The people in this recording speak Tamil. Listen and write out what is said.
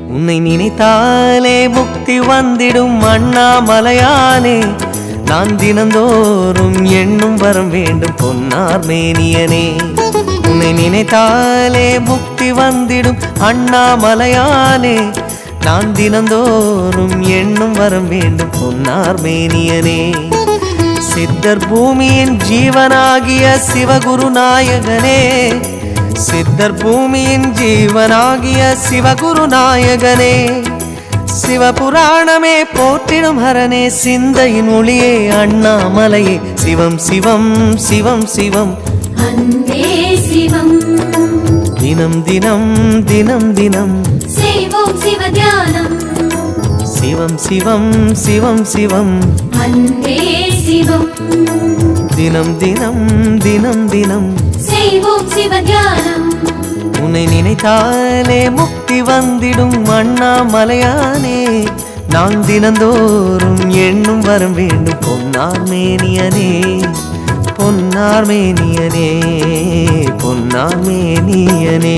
உன்னை நினைத்தாலே முக்தி வந்திடும் அண்ணாமலையானே. நான் தினந்தோறும் எண்ணும் வரம் வேண்டும் பொன்னார் மேனியனே. உன்னை நினைத்தாலே முக்தி வந்திடும் அண்ணாமலையானே. நான் தினந்தோறும் எண்ணும் வரம் வேண்டும் பொன்னார் மேனியனே. சித்தர் பூமியின் ஜீவனாகிய சிவகுரு நாயகனே. சித்தர் பூமியின் ஜீவனாகிய சிவகுரு நாயகனே. சிவபுராணமே போற்றிடும் ஹரனே. சிந்தையின் ஒளியே அண்ணாமலையே. சிவம் சிவம் சிவம் சிவம் அன்பே சிவம். தினம் தினம் தினம் தினம் செய்வோம் சிவ தியானம். சிவம் சிவம் சிவம் சிவம் அன்பே சிவம். தினம் தினம் தினம் தினம் செய்வோம் சிவ தியானம். உன்னை நினைத்தாலே முக்தி வந்திடும் அண்ணாமலையானே. நான் தினந்தோறும் எண்ணும் வரம் வேண்டும் பொன்னார் மேனியனே. பொன்னார் மேனியனே பொன்னார் மேனியனே.